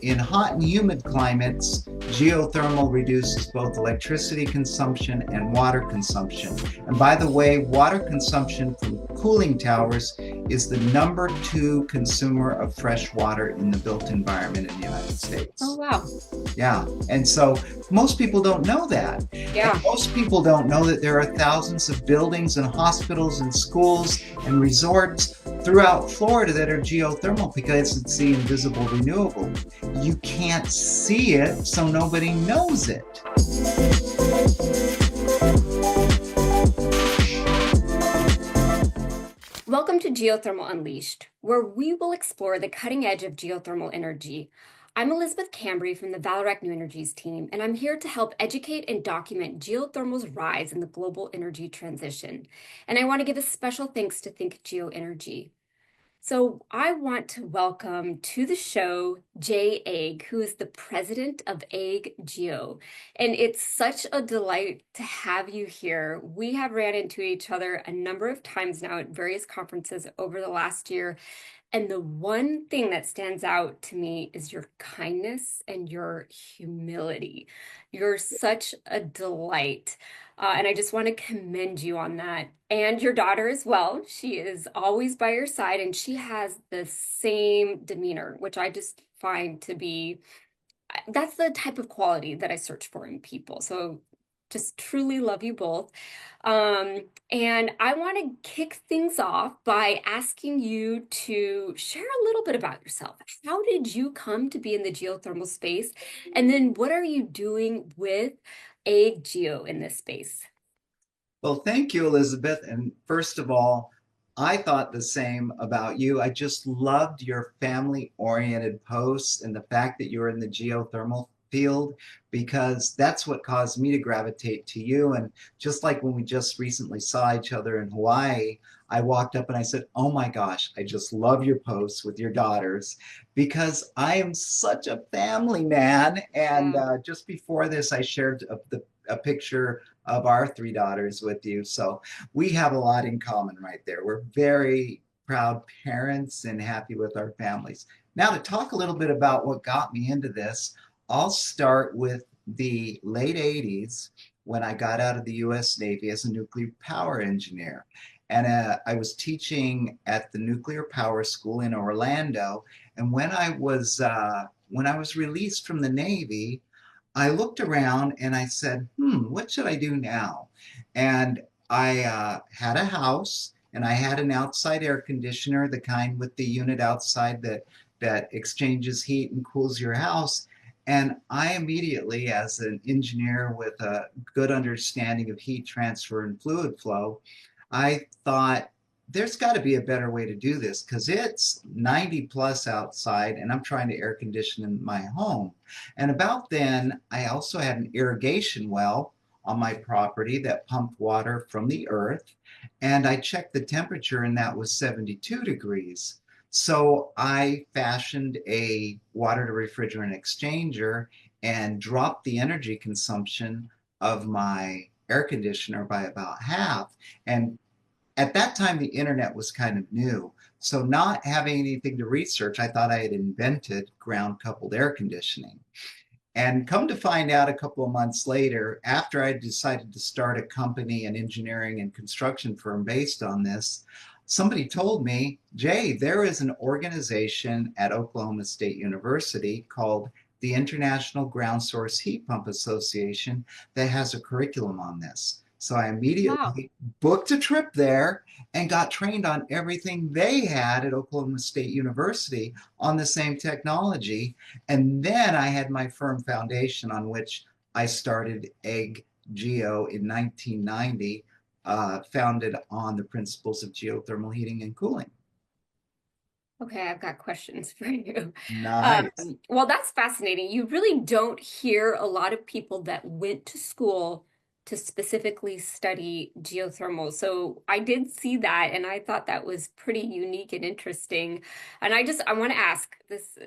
In hot and humid climates, geothermal reduces both electricity consumption and water consumption. And by the way, water consumption from cooling towers is the #2 consumer of fresh water in the built environment in the United Oh, States. wow. Yeah, and so most people don't know that. And Yeah. most people don't know that there are thousands of buildings and hospitals and schools and resorts throughout Florida that are geothermal because it's the invisible renewable. You can't see it, so nobody knows it. Welcome to Geothermal Unleashed, where we will explore the cutting edge of geothermal energy. I'm Elizabeth Cambre from the Valorec New Energies team, and I'm here to help educate and document geothermal's rise in the global energy transition. And I want to give a special thanks to Think Geo Energy. So I want to welcome to the show Jay Egg, who is the president of Egg Geo. And it's such a delight to have you here. We have ran into each other a number of times now at various conferences over the last year. And the one thing that stands out to me is your kindness and your humility. You're such a delight. And I just want to commend you on that. And your daughter as well. She is always by your side and she has the same demeanor, which I just find to be that's the type of quality that I search for in people. So just truly love you both. And I want to kick things off by asking you to share a little bit about yourself. How did you come to be in the geothermal space? And then what are you doing with Egg Geo in this space? Well, thank you, Elizabeth. And first of all, I thought the same about you. I just loved your family-oriented posts and the fact that you're in the geothermal field because that's what caused me to gravitate to you. And just like when we just recently saw each other in Hawaii, I walked up and I said, "Oh my gosh, I just love your posts with your daughters because I am such a family man." And Wow. just before this, I shared a picture of our 3 daughters with you. So we have a lot in common right there. We're very proud parents and happy with our families. Now, to talk a little bit about what got me into this, I'll start with the late 80s when I got out of the US Navy as a nuclear power engineer. And I was teaching at the nuclear power school in Orlando. And when I was released from the Navy, I looked around and I said, what should I do now? And I had a house and I had an outside air conditioner, the kind with the unit outside that exchanges heat and cools your house. And I immediately, as an engineer with a good understanding of heat transfer and fluid flow, I thought there's got to be a better way to do this because it's 90 plus outside and I'm trying to air condition in my home. And about then, I also had an irrigation well on my property that pumped water from the earth. And I checked the temperature, and that was 72 degrees. So I fashioned a water to refrigerant exchanger and dropped the energy consumption of my air conditioner by about half. And at that time, the internet was kind of new. So, not having anything to research, I thought I had invented ground coupled air conditioning. And come to find out a couple of months later, after I decided to start a company, an engineering and construction firm based on this, somebody told me, "Jay, there is an organization at Oklahoma State University called the International Ground Source Heat Pump Association that has a curriculum on this." So I Wow. immediately booked a trip there and got trained on everything they had at Oklahoma State University on the same technology. And then I had my firm foundation on which I started Egg Geo in 1990, founded on the principles of geothermal heating and cooling. Okay, I've got questions for you. Nice. Well, that's fascinating. You really don't hear a lot of people that went to school to specifically study geothermal. So I did see that and I thought that was pretty unique and interesting. And I want to ask this,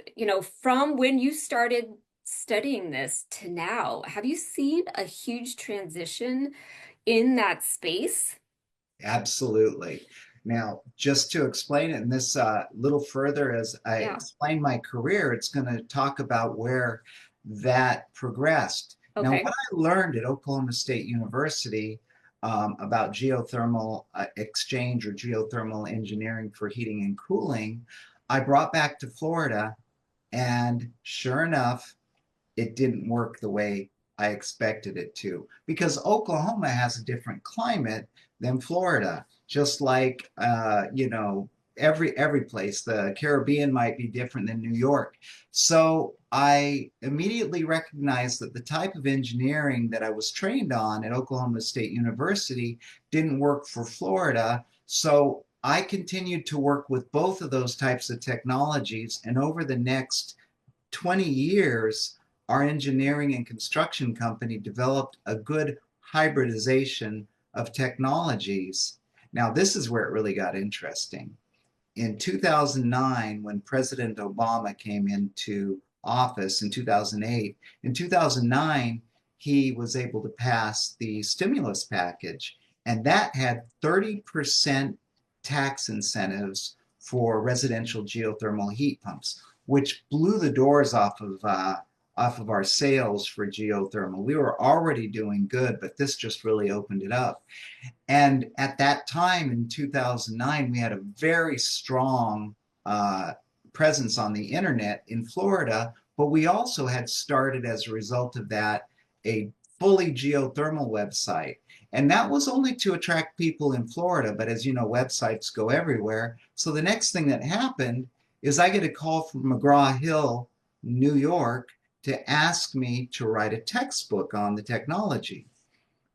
from when you started studying this to now, have you seen a huge transition in that space? Absolutely. Now, just to explain it in this little further, as I Yeah. explain my career, it's going to talk about where that progressed. Now, what Okay. I learned at Oklahoma State University about geothermal exchange or geothermal engineering for heating and cooling, I brought back to Florida, and sure enough, it didn't work the way I expected it to because Oklahoma has a different climate than Florida. Just like every place, the Caribbean might be different than New York. So I immediately recognized that the type of engineering that I was trained on at Oklahoma State University didn't work for Florida. So I continued to work with both of those types of technologies, and over the next 20 years, our engineering and construction company developed a good hybridization of technologies. Now, this is where it really got interesting. In 2009, when President Obama came into office in 2008, in 2009, he was able to pass the stimulus package, and that had 30% tax incentives for residential geothermal heat pumps, which blew the doors off of our sales for geothermal. We were already doing good, but this just really opened it up. And at that time in 2009, we had a very strong uh, presence on the internet in Florida, but we also had started as a result of that a fully geothermal website. And that was only to attract people in Florida, but as you know, websites go everywhere. So the next thing that happened is I get a call from McGraw Hill, New York, to ask me to write a textbook on the technology.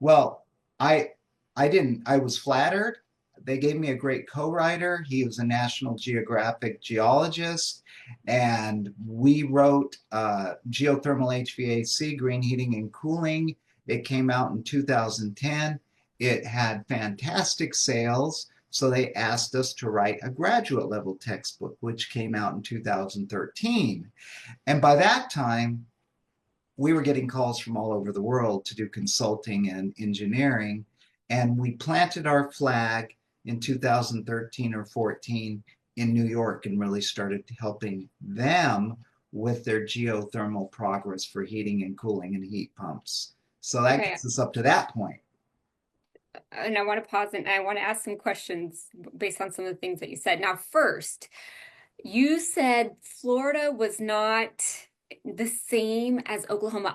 Well, I I didn't. I was flattered. They gave me a great co-writer. He was a National Geographic geologist, and we wrote Geothermal HVAC, Green Heating and Cooling. It came out in 2010. It had fantastic sales, so they asked us to write a graduate level textbook, which came out in 2013. And by that time, we were getting calls from all over the world to do consulting and engineering. And we planted our flag in 2013 or 14 in New York and really started helping them with their geothermal progress for heating and cooling and heat pumps. So that Okay. gets us up to that point. And I want to pause and I want to ask some questions based on some of the things that you said. Now, first, you said Florida was not the same as Oklahoma.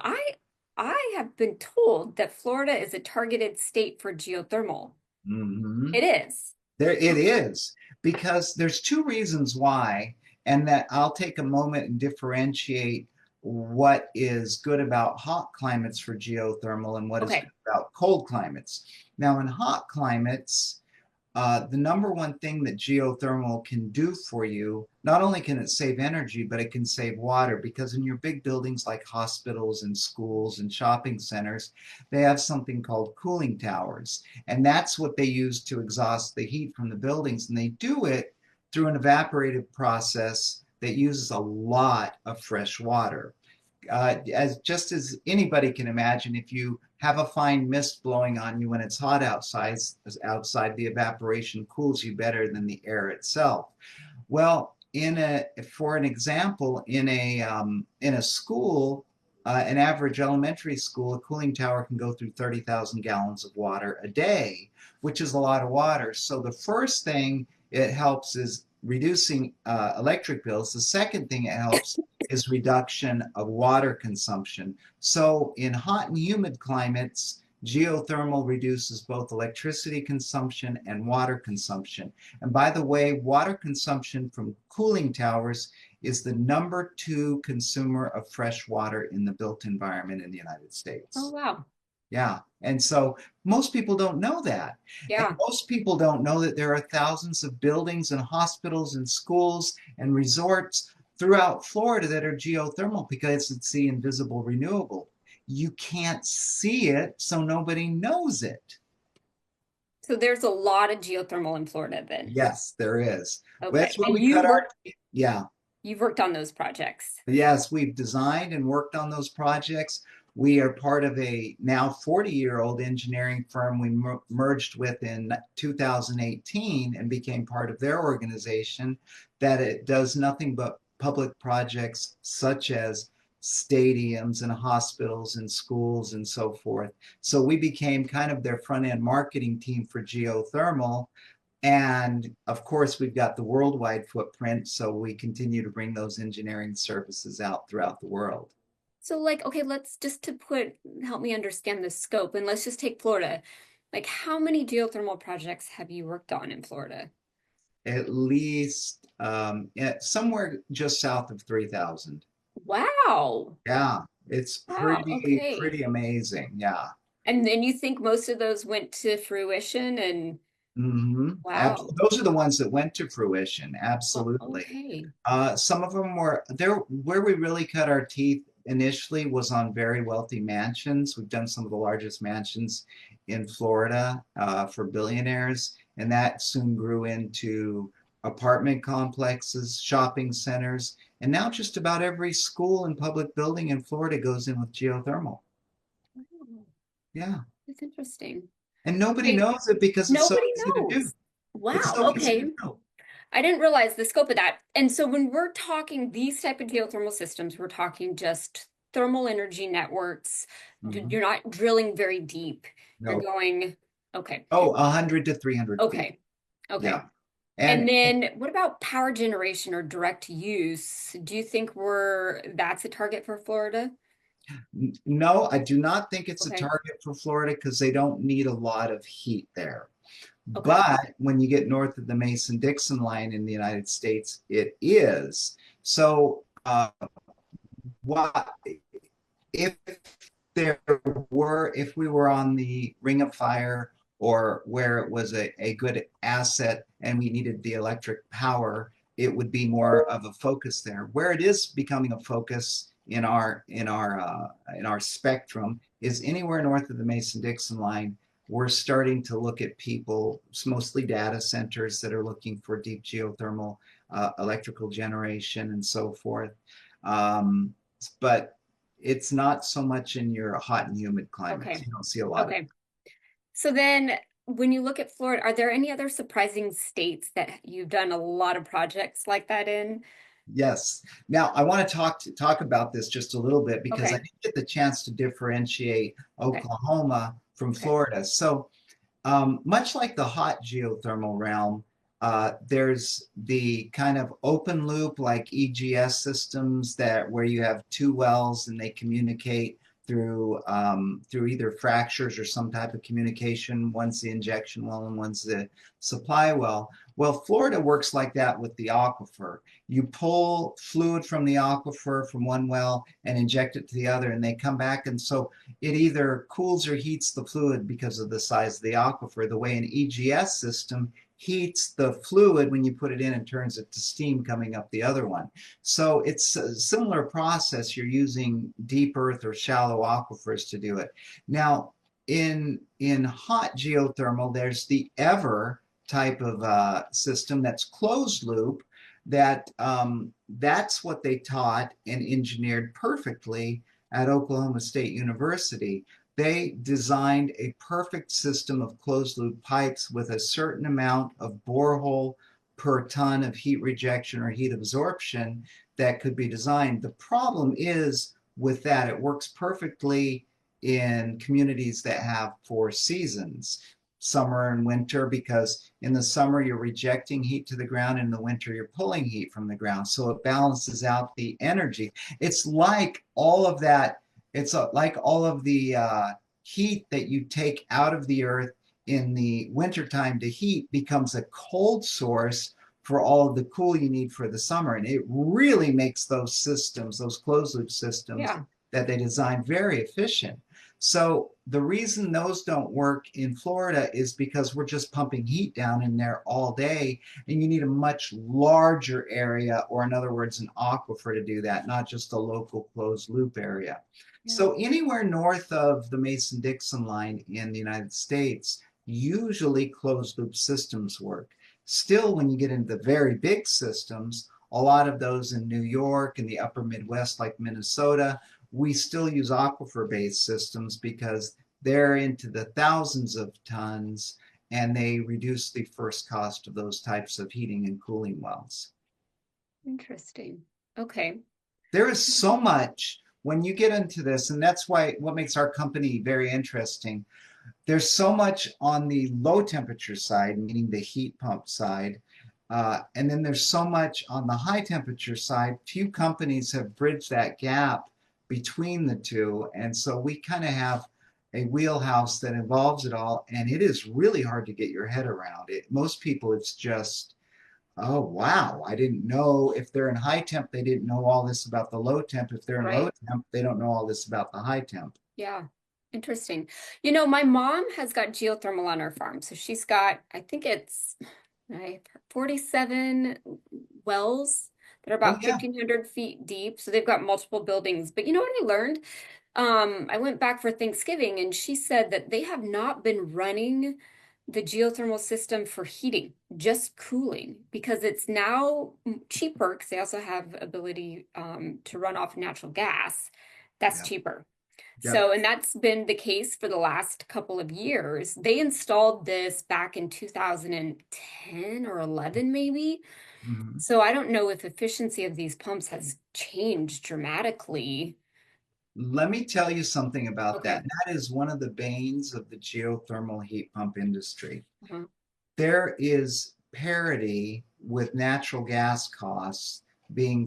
I have been told that Florida is a targeted state for geothermal. Mm-hmm. It is. There it is, because there's two reasons why, and that I'll take a moment and differentiate what is good about hot climates for geothermal and what is good Okay. about cold climates. Now, in hot climates, the number one thing that geothermal can do for you, not only can it save energy, but it can save water because in your big buildings like hospitals and schools and shopping centers, they have something called cooling towers. And that's what they use to exhaust the heat from the buildings. And they do it through an evaporative process that uses a lot of fresh water. As just as anybody can imagine, if you have a fine mist blowing on you when it's hot outside the evaporation cools you better than the air itself. Well, for an example, in a school, an average elementary school, a cooling tower can go through 30,000 gallons of water a day, which is a lot of water. So the first thing it helps is reducing electric bills. The second thing it helps is reduction of water consumption. So in hot and humid climates, geothermal reduces both electricity consumption and water consumption. And by the way, water consumption from cooling towers is the number two consumer of fresh water in the built environment in the United Oh, States. wow. Yeah. And so most people don't know that. And Yeah. most people don't know that there are thousands of buildings and hospitals and schools and resorts throughout Florida that are geothermal because it's the invisible renewable. You can't see it, so nobody knows it. So there's a lot of geothermal in Florida then. Yes, there is. Okay. That's where And we cut our teeth. Yeah. you've worked on those projects. Yes, we've designed and worked on those projects. We are part of a now 40-year-old engineering firm we merged with in 2018 and became part of their organization that it does nothing but public projects such as stadiums and hospitals and schools and so forth. So we became kind of their front end marketing team for geothermal. And of course, we've got the worldwide footprint, so we continue to bring those engineering services out throughout the world. So like, okay, let's just to put, help me understand the scope, and let's just take Florida. Like, how many geothermal projects have you worked on in Florida? At least somewhere just south of 3,000. Wow. Yeah, it's Wow. Okay. pretty amazing. Yeah. And then you think most of those went to fruition and wow. Those are the ones that went to fruition. Well, Absolutely. okay. Some of them were there where we really cut our teeth initially was on very wealthy mansions. We've done some of the largest mansions in Florida for billionaires, and that soon grew into apartment complexes, shopping centers, and now just about every school and public building in Florida goes in with geothermal. Wow, Yeah. that's interesting. And nobody Okay. knows it because it's so Nobody easy to do. knows. It's Wow. so easy to Okay. do. I didn't realize the scope of that. And so when we're talking these type of geothermal systems, we're talking just thermal energy networks. You're Mhm. not drilling very deep. You're No. going, okay, Oh, 100 to 300 feet. okay, okay. Yeah. And And then what about power generation or direct use? Do you think that's a target for Florida? no, I do not think it's a Okay, target for Florida because they don't need a lot of heat there. okay, But when you get north of the Mason-Dixon line in the United States, it is. So, what if there if we were on the Ring of Fire or where it was a good asset and we needed the electric power, it would be more of a focus there. Where it is becoming a focus in our spectrum is anywhere north of the Mason-Dixon line. We're starting to look at people, mostly data centers that are looking for deep geothermal electrical generation and so forth. Um, but it's not so much in your hot and humid climates. okay, You don't see a lot of. okay. So then when you look at Florida, are there any other surprising states that you've done a lot of projects like that in? Yes. Now I want to talk about this just a little bit because I Okay, didn't get the chance to differentiate okay, Oklahoma from okay. Florida. So much like the hot geothermal realm, there's the kind of open loop like EGS systems that where you have two wells and they communicate through either fractures or some type of communication. One's the injection well and one's the supply well. Well, Florida works like that with the aquifer. You pull fluid from the aquifer from one well and inject it to the other, and they come back. And so it either cools or heats the fluid because of the size of the aquifer, the way an EGS system heats the fluid when you put it in and turns it to steam coming up the other one. So it's a similar process. You're using deep earth or shallow aquifers to do it. Now, in hot geothermal, there's the ever type of system that's closed loop. That's what they taught and engineered perfectly at Oklahoma State University. They designed a perfect system of closed loop pipes with a certain amount of borehole per ton of heat rejection or heat absorption that could be designed. The problem is with that, it works perfectly in communities that have four seasons, summer and winter, because in the summer you're rejecting heat to the ground, and in the winter you're pulling heat from the ground. So it balances out the energy. It's like all of that, like all of the heat that you take out of the earth in the wintertime to heat becomes a cold source for all of the cool you need for the summer. And it really makes those systems, those closed loop systems Yeah. that they design, very efficient. So the reason those don't work in Florida is because we're just pumping heat down in there all day, and you need a much larger area, or in other words, an aquifer to do that, not just a local closed loop area. Yeah. So anywhere north of the Mason-Dixon line in the United States, usually closed loop systems work. Still, when you get into the very big systems, a lot of those in New York and the upper Midwest, like Minnesota, we still use aquifer-based systems because they're into the thousands of tons and they reduce the first cost of those types of heating and cooling wells. Interesting. Okay. There is so much when you get into this, and that's why what makes our company very interesting. There's so much on the low temperature side, meaning the heat pump side, and then there's so much on the high temperature side. Few companies have bridged that gap between the two, and so we kind of have a wheelhouse that involves it all, and it is really hard to get your head around it. Most people, it's just, oh wow, I didn't know if they're in high temp, they didn't know all this about the low temp. If they're in low Right. temp, they don't know all this about the high temp. Yeah. Interesting. You know, my mom has got geothermal on her farm. So she's got, I think it's 47 wells that are Oh about yeah, 1,500 feet deep. So they've got multiple buildings. But you know what I learned? I went back for Thanksgiving and she said that they have not been running the geothermal system for heating, just cooling, because it's now cheaper because they also have ability to run off natural gas. That's yeah, cheaper. yep. So, and that's been the case for the last couple of years. They installed this back in 2010 or 11, maybe. Mhm. So I don't know if efficiency of these pumps has changed dramatically. Let me tell you something about that. Okay. That is one of the banes of the geothermal heat pump industry. Uh-huh. There is parity with natural gas costs being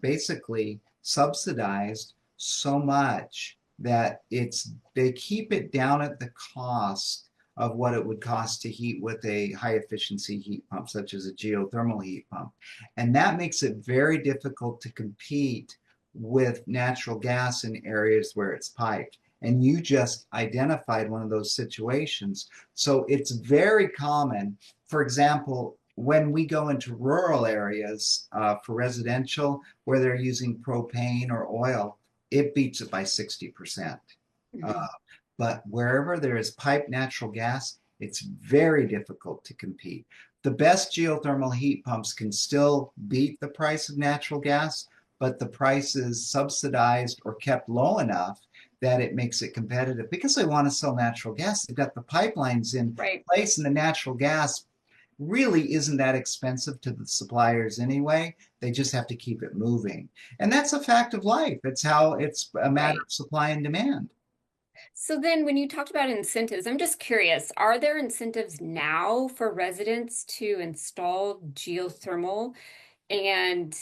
basically subsidized so much that they keep it down at the cost of what it would cost to heat with a high efficiency heat pump, such as a geothermal heat pump. And that makes it very difficult to compete with natural gas in areas where it's piped. And you just identified one of those situations. So it's very common, for example, when we go into rural areas for residential where they're using propane or oil, it beats it by 60%. Mhm. Uh, but wherever there is piped natural gas, it's very difficult to compete. The best geothermal heat pumps can still beat the price of natural gas, but the price is subsidized or kept low enough that it makes it competitive because they want to sell natural gas. They've got the pipelines in Right. place, and the natural gas really isn't that expensive to the suppliers anyway. They just have to keep it moving. And that's a fact of life. It's a matter Right. of supply and demand. So then when you talked about incentives, I'm just curious, are there incentives now for residents to install geothermal? And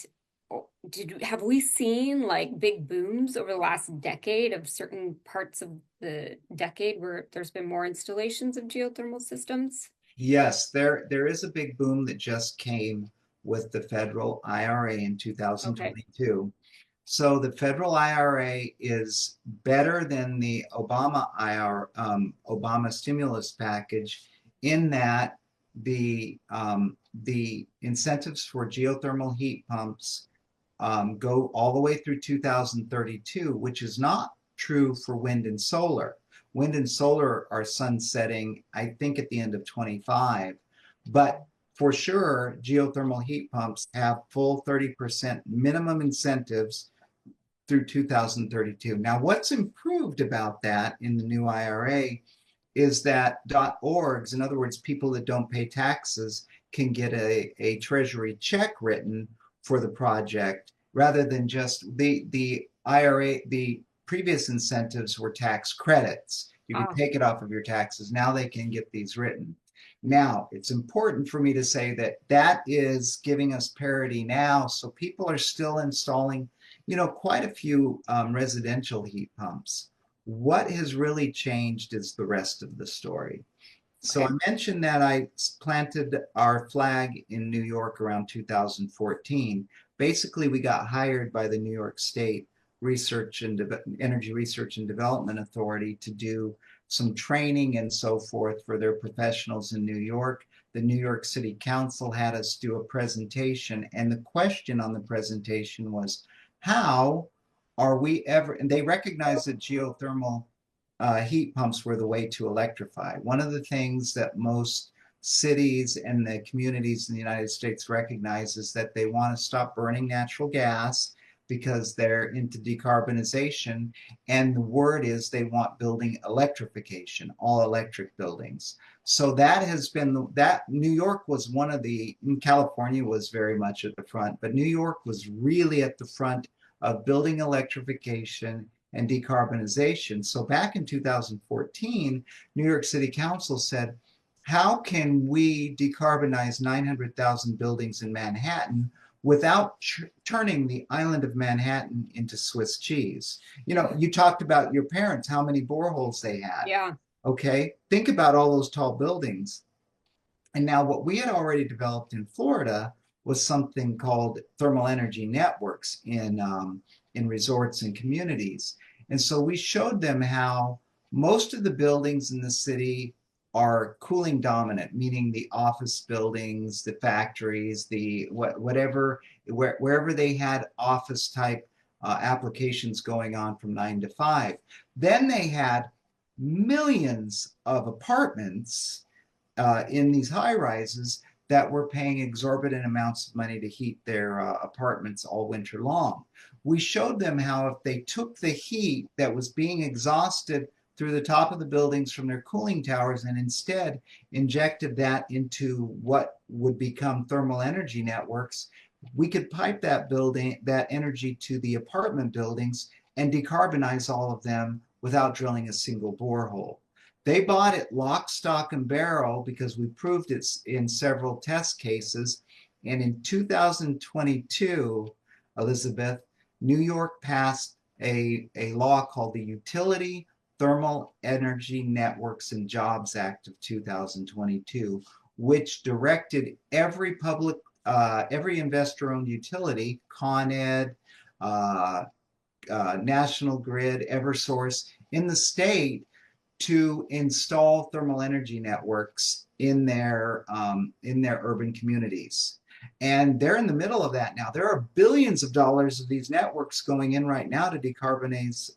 have we seen like big booms over the last decade of certain parts of the decade where there's been more installations of geothermal systems? Yes, there is a big boom that just came with the federal IRA in Okay. 2022. So the federal IRA is better than the Obama Obama stimulus package in that the incentives for geothermal heat pumps go all the way through 2032, which is not true for wind and solar. Wind and solar are sunsetting, I think, at the end of 25. But for sure, geothermal heat pumps have full 30% minimum incentives through 2032. Now, what's improved about that in the new IRA is that .orgs, in other words, people that don't pay taxes, can get a treasury check written for the project rather than just the IRA. The previous incentives were tax credits. You could Ah, take it off of your taxes. Now they can get these written. Now, it's important for me to say that that is giving us parity now. So people are still installing, quite a few residential heat pumps. What has really changed is the rest of the story. So I okay. mentioned that I planted our flag in New York around 2014. Basically, we got hired by the New York State Energy Research and Development Authority to do some training and so forth for their professionals in New York. The New York City Council had us do a presentation, and the question on the presentation was, how are we ever, and they recognized that geothermal heat pumps were the way to electrify. One of the things that most cities and the communities in the United States recognize is that they want to stop burning natural gas because they're into decarbonization. And the word is they want building electrification, all electric buildings. So that has been that New York was one of the, California was very much at the front, but New York was really at the front of building electrification and decarbonization. So back in 2014, New York City Council said, how can we decarbonize 900,000 buildings in Manhattan without turning the island of Manhattan into Swiss cheese? You know, you talked about your parents, how many boreholes they had. Yeah. Okay, think about all those tall buildings. And now what we had already developed in Florida was something called thermal energy networks in resorts and communities. And so we showed them how most of the buildings in the city are cooling dominant, meaning the office buildings, the factories, the whatever, wherever they had office type applications going on from 9 to 5. Then they had millions of apartments in these high rises that were paying exorbitant amounts of money to heat their apartments all winter long. We showed them how if they took the heat that was being exhausted through the top of the buildings from their cooling towers and instead injected that into what would become thermal energy networks, we could pipe that energy to the apartment buildings and decarbonize all of them without drilling a single borehole. They bought it lock, stock, and barrel because we proved it in several test cases. And in 2022, Elizabeth, New York passed a law called the Utility Thermal Energy Networks and Jobs Act of 2022, which directed every investor-owned utility, Con Ed, uh, National Grid, Eversource, in the state to install thermal energy networks in their urban communities. And they're in the middle of that now. There are billions of dollars of these networks going in right now to decarbonize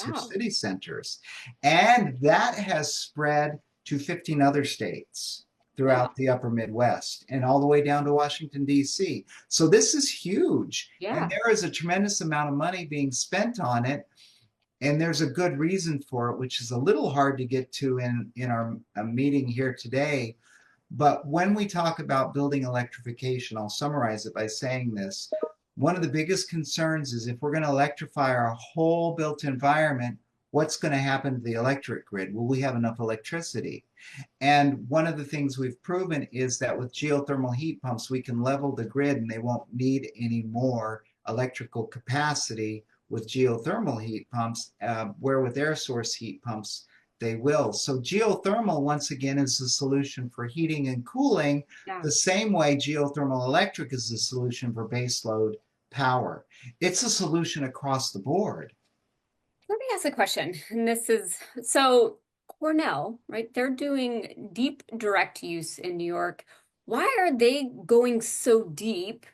your Wow. city centers. And that has spread to 15 other states Wow. throughout the upper Midwest and all the way down to Washington, D.C. So this is huge. And Yeah. there is a tremendous amount of money being spent on it. And there's a good reason for it, which is a little hard to get to in our meeting here today. But when we talk about building electrification, I'll summarize it by saying this. One of the biggest concerns is if we're going to electrify our whole built environment, what's going to happen to the electric grid? Will we have enough electricity? And one of the things we've proven is that with geothermal heat pumps, we can level the grid and they won't need any more electrical capacity with geothermal heat pumps, where with air source heat pumps, they will. So geothermal, once again, is the solution for heating and cooling, Yeah. the same way geothermal electric is the solution for baseload power. It's a solution across the board. Let me ask a question. And this is so Cornell, right? They're doing deep direct use in New York. Why are they going so deep?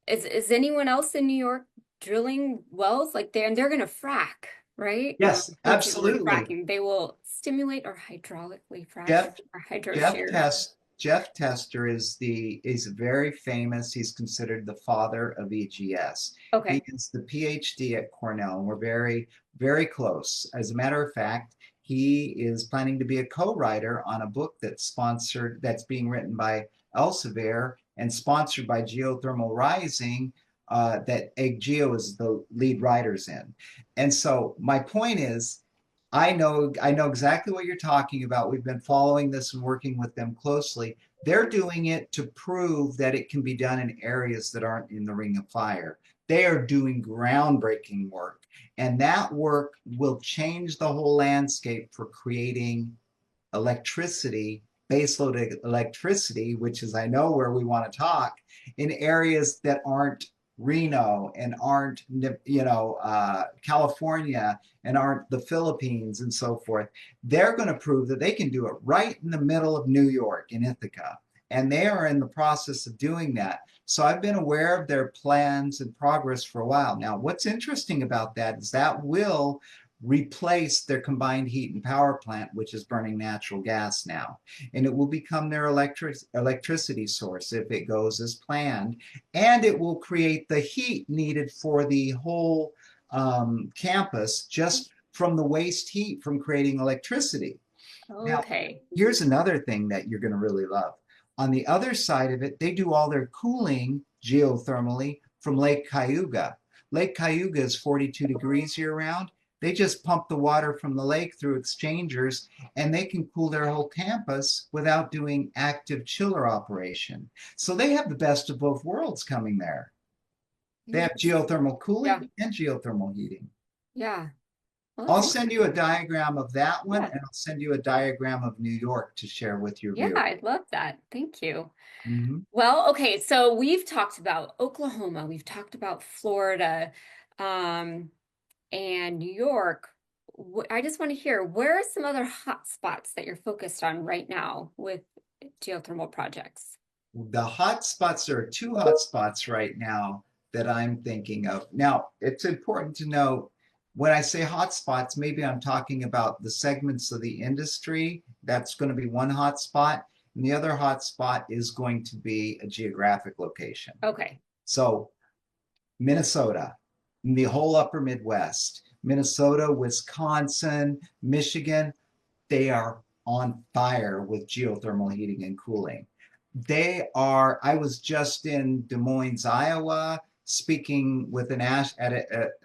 Is anyone else in New York drilling wells like there? And they're going to frack, right? Yes, I don't say the word absolutely. fracking. They will stimulate or hydraulically fracture Jeff or hydro Jeff shear. Test Jeff Tester is very famous. He's considered the father of EGS. He Okay. is the PhD at Cornell, and we're very, very close. As a matter of fact, he is planning to be a co-writer on a book that's being written by Elsevier and sponsored by Geothermal Rising, that Egg Geo is the lead writers in. And so my point is, I know exactly what you're talking about. We've been following this and working with them closely. They're doing it to prove that it can be done in areas that aren't in the ring of fire. They are doing groundbreaking work, and that work will change the whole landscape for creating electricity, baseload electricity, which is, I know, where we want to talk, in areas that aren't Reno and aren't, California and aren't the Philippines and so forth. They're going to prove that they can do it right in the middle of New York in Ithaca. And they are in the process of doing that. So I've been aware of their plans and progress for a while. Now, what's interesting about that is that will replace their combined heat and power plant, which is burning natural gas now. And it will become their electricity source if it goes as planned. And it will create the heat needed for the whole campus just from the waste heat from creating electricity. Now, Okay. here's another thing that you're going to really love. On the other side of it, they do all their cooling geothermally from Lake Cayuga. Lake Cayuga is 42 degrees year round. They just pump the water from the lake through exchangers and they can cool their whole campus without doing active chiller operation. So they have the best of both worlds coming there. They have geothermal Yeah. cooling and geothermal heating. Yeah. Well, I'll that's send you a diagram of that one, yeah. and I'll send you a diagram of New York to share with your Yeah, viewers. I'd love that. Thank you. Mhm. Well, okay, so we've talked about Oklahoma, we've talked about Florida, um, and New York. I just want to hear, where are some other hot spots that you're focused on right now with geothermal projects? The hot spots, there are two hot spots right now that I'm thinking of. Now, it's important to know when I say hot spots, maybe I'm talking about the segments of the industry. That's going to be one hot spot. And the other hot spot is going to be a geographic location. Okay. So, Minnesota, the whole upper Midwest, Minnesota, Wisconsin, Michigan, they are on fire with geothermal heating and cooling. I was just in Des Moines, Iowa, speaking with an Ash at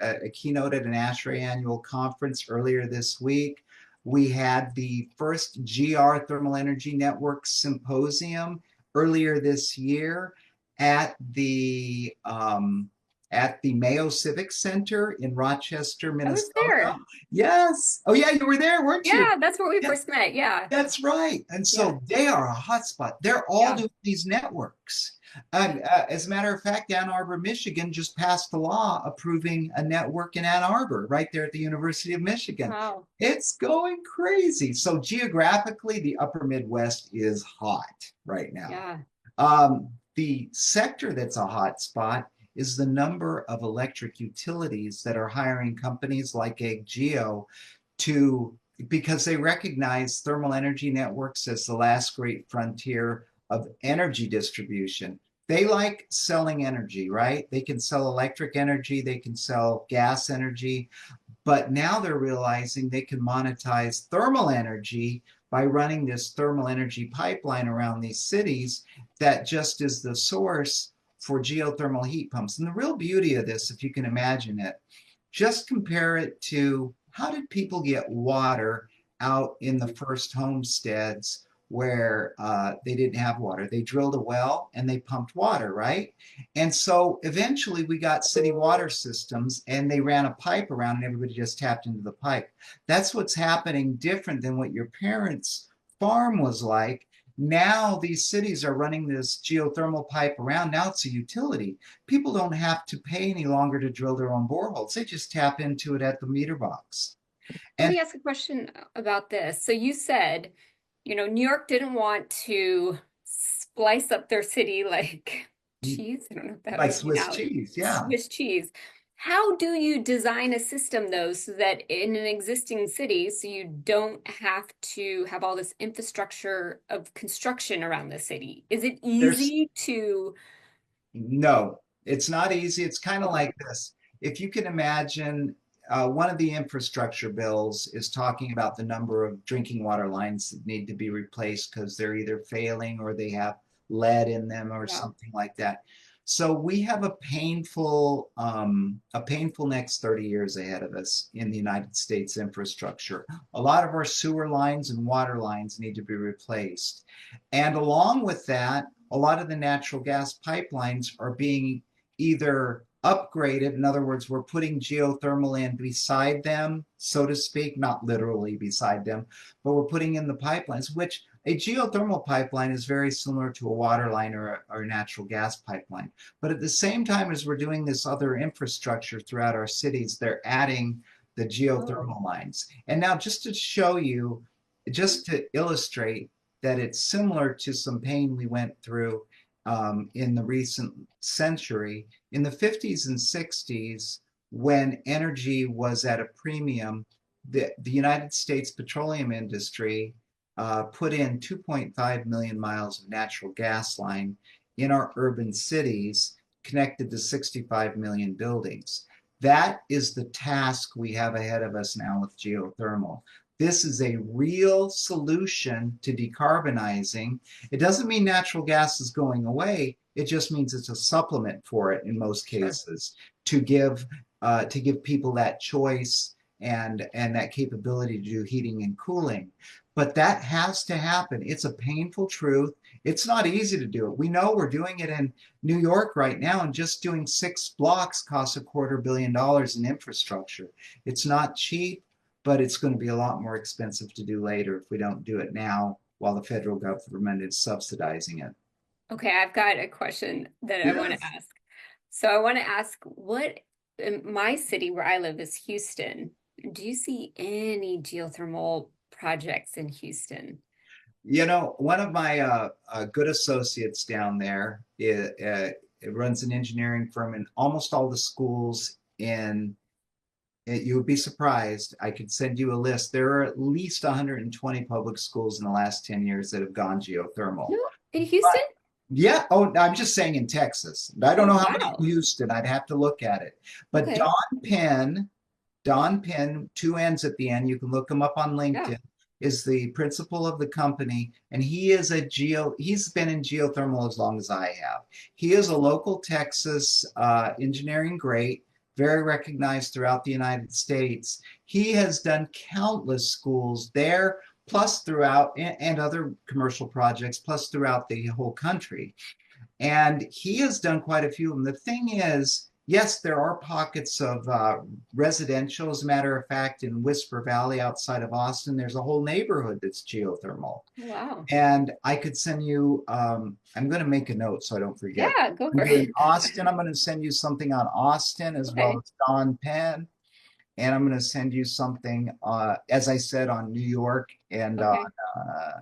a keynote at an ASHRAE annual conference earlier this week. We had the first GR Thermal Energy Network symposium earlier this year at the um, at the Mayo Civic Center in Rochester, I was Minnesota. there. Yes. Oh yeah, you were there, weren't you? Yeah, that's where we Yeah, first met. Yeah. that's right. And Yeah. so they are a hotspot. They're all Yeah. doing these networks. As a matter of fact, Ann Arbor, Michigan just passed a law approving a network in Ann Arbor, right there at the University of Michigan. Wow. It's going crazy. So geographically, the upper Midwest is hot right now. Yeah. The sector that's a hot spot is the number of electric utilities that are hiring companies like Egg Geo to because they recognize thermal energy networks as the last great frontier of energy distribution. They like selling energy, right? They can sell electric energy, they can sell gas energy, but now they're realizing they can monetize thermal energy by running this thermal energy pipeline around these cities that just is the source for geothermal heat pumps. And the real beauty of this, if you can imagine it, just compare it to how did people get water out in the first homesteads where they didn't have water? They drilled a well and they pumped water, right? And so eventually we got city water systems and they ran a pipe around and everybody just tapped into the pipe. That's what's happening different than what your parents' farm was like. Now these cities are running this geothermal pipe around. Now it's a utility. People don't have to pay any longer to drill their own boreholes. They just tap into it at the meter box. Let And me ask a question about this. So you said, New York didn't want to splice up their city like cheese. I don't know if that like was the Swiss analogy. cheese, yeah. Swiss cheese. How do you design a system though, so that in an existing city, so you don't have to have all this infrastructure of construction around the city? Is it There's easy to, no, it's not easy. It's kind of okay, like this. If you can imagine, one of the infrastructure bills is talking about the number of drinking water lines that need to be replaced because they're either failing or they have lead in them or yeah, something like that. So we have a painful next 30 years ahead of us in the United States infrastructure. A lot of our sewer lines and water lines need to be replaced. And along with that, a lot of the natural gas pipelines are being either upgraded. In other words, we're putting geothermal in beside them, so to speak, not literally beside them, but we're putting in the pipelines, which a geothermal pipeline is very similar to a water line or a natural gas pipeline. But at the same time as we're doing this other infrastructure throughout our cities, they're adding the oh, geothermal lines. And now, just to show you, just to illustrate that it's similar to some pain we went through in the recent century. In the 50s and 60s, when energy was at a premium, the United States petroleum industry put in 2.5 million miles of natural gas line in our urban cities connected to 65 million buildings. That is the task we have ahead of us now with geothermal. This is a real solution to decarbonizing. It doesn't mean natural gas is going away. It just means it's a supplement for it in most Sure. cases to give people that choice and that capability to do heating and cooling. But that has to happen. It's a painful truth. It's not easy to do it. We know we're doing it in New York right now, and just doing 6 blocks costs $250 million in infrastructure. It's not cheap, but it's going to be a lot more expensive to do later if we don't do it now while the federal government is subsidizing it. Okay, I've got a question that I want to Yes. ask. So I want to ask what in my city where I live is Houston. Do you see any geothermal projects in Houston? You know, one of my good associates down there it runs an engineering firm, and almost all the schools in you would be surprised. I could send you a list. There are at least 120 public schools in the last 10 years that have gone geothermal. No, in But Houston? yeah, oh, I'm just saying in Texas. I don't Oh, know how many in wow. Houston. I'd have to look at it. But Okay. Don Penn, two N's at the end, you can look him up on Yeah. LinkedIn, is the principal of the company, and he's been in geothermal as long as I have. He is a local Texas engineering great, very recognized throughout the United States. He has done countless schools there, plus throughout, and other commercial projects, plus throughout the whole country. And he has done quite a few of them. The thing is, yes, there are pockets of residential. As a matter of fact, in Whisper Valley outside of Austin, there's a whole neighborhood that's geothermal. Wow. And I could send you, I'm going to make a note so I don't forget. Yeah, go I'm for doing it. Austin. I'm going to send you something on Austin as well Okay. as Don Penn. And I'm going to send you something, as I said, on New York and on Okay.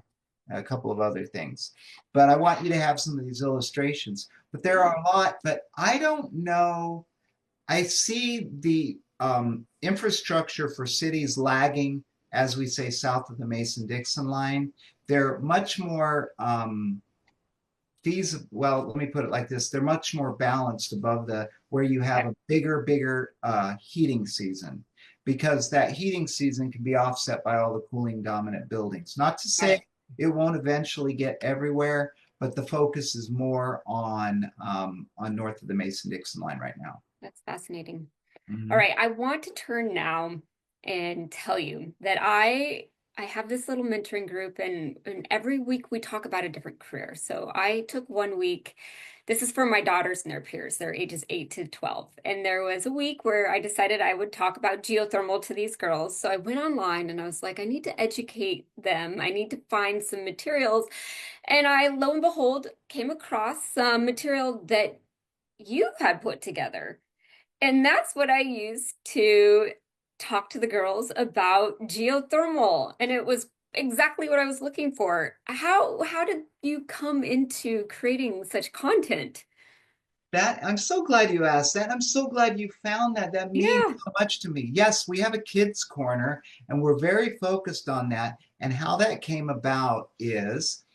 a couple of other things. But I want you to have some of these illustrations. But there Yeah. are a lot, but I don't know. I see the infrastructure for cities lagging, as we say, south of the Mason-Dixon line. They're much more feasible. Well, let me put it like this: they're much more balanced above the where you have Okay. a bigger heating season, because that heating season can be offset by all the cooling dominant buildings. Not to Got say it. it won't eventually get everywhere, but the focus is more on north of the Mason-Dixon line right now. That's fascinating. All Mhm. right, I want to turn now and tell you that I have this little mentoring group and every week we talk about a different career. So I took one week. This is for my daughters and their peers. They're ages 8 to 12. And there was a week where I decided I would talk about geothermal to these girls. So I went online and I was like, I need to educate them. I need to find some materials. And I, lo and behold, came across some material that you had put together. And that's what I used to talk to the girls about geothermal. And it was exactly what I was looking for. How did you come into creating such content? That I'm so glad you asked that. I'm so glad you found that. That means Yeah. so much to me. Yes, we have a kids corner, and we're very focused on that. And how that came about is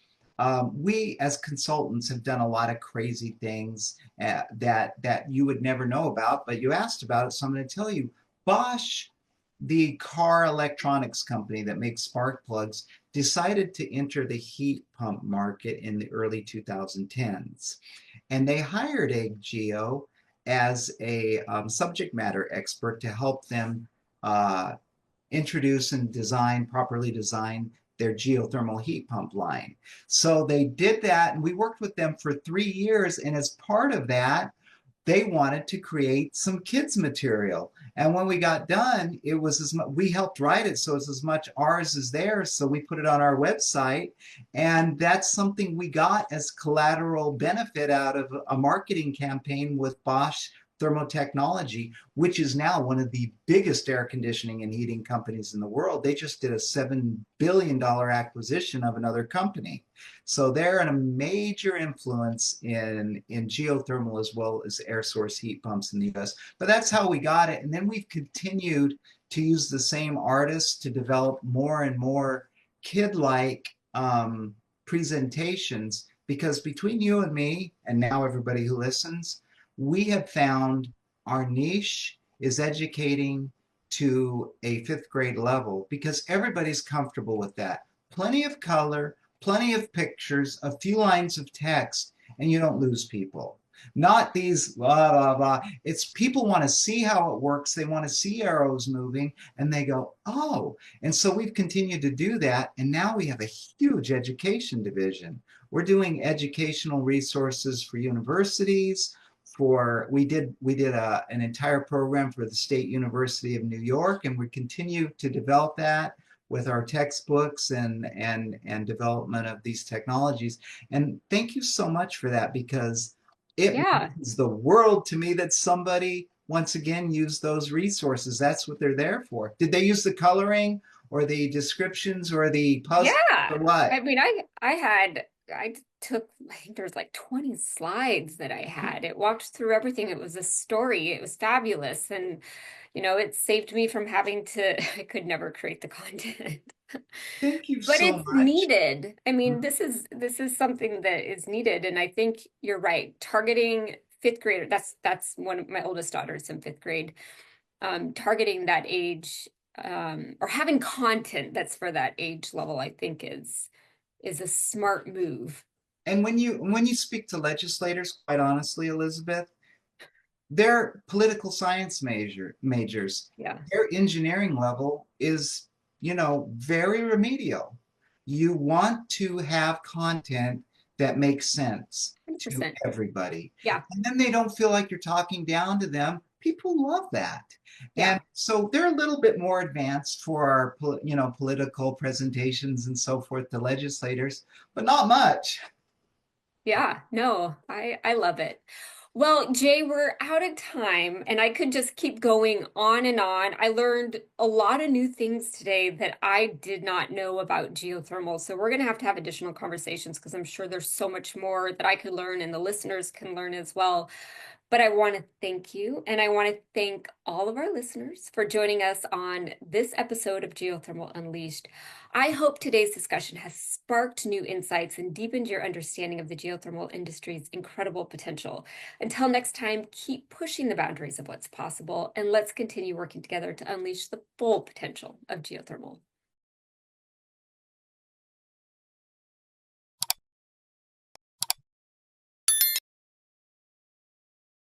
we, as consultants, have done a lot of crazy things that you would never know about, but you asked about it, so I'm going to tell you. Bosch, the car electronics company that makes spark plugs, decided to enter the heat pump market in the early 2010s. And they hired Egg Geo as a subject matter expert to help them uh, introduce and properly design their geothermal heat pump line. So they did that, and we worked with them for 3 years. And as part of that, they wanted to create some kids material. And when we got done, it was as much, we helped write it, so it's as much ours as theirs. So we put it on our website, and that's something we got as collateral benefit out of a marketing campaign with Bosch Thermotechnology, which is now one of the biggest air conditioning and heating companies in the world. They just did a $7 billion acquisition of another company. So they're a major influence in geothermal as well as air source heat pumps in the US. But that's how we got it. And then we've continued to use the same artists to develop more and more kid-like presentations, because between you and me, and now everybody who listens, we have found our niche is educating to a fifth grade level because everybody's comfortable with that. Plenty of color, plenty of pictures, a few lines of text, and you don't lose people. Not these blah, blah, blah. It's people want to see how it works. They want to see arrows moving and they go, oh. And so we've continued to do that. And now we have a huge education division. We're doing educational resources for universities, we did an entire program for the State University of New York, and we continue to develop that with our textbooks and development of these technologies. And thank you so much for that, because it Yeah. means the world to me that somebody once again used those resources. That's what they're there for. Did they use the coloring or the descriptions or the puzzles or Yeah. what? I mean, I took, I think there's like 20 slides that I had. It walked through everything. It was a story. It was fabulous. And, it saved me from having to, I could never create the content. Thank you But so it's much. needed. I mean, this is something that is needed. And I think you're right. Targeting fifth grader, that's one of my oldest daughters in fifth grade. Targeting that age, or having content that's for that age level, I think is a smart move. And when you speak to legislators, quite honestly, Elizabeth, they're political science majors. Yeah, Their engineering level is, very remedial. You want to have content that makes sense to 100%. everybody. Yeah, And then they don't feel like you're talking down to them. People love that. And yeah, so they're a little bit more advanced for our, political presentations and so forth to legislators, but not much. yeah. No, I love it. Well, Jay, we're out of time and I could just keep going on and on. I learned a lot of new things today that I did not know about geothermal. So we're going to have additional conversations because I'm sure there's so much more that I could learn and the listeners can learn as well. But I want to thank you, and I want to thank all of our listeners for joining us on this episode of Geothermal Unleashed. I hope today's discussion has sparked new insights and deepened your understanding of the geothermal industry's incredible potential. Until next time, keep pushing the boundaries of what's possible, and let's continue working together to unleash the full potential of geothermal.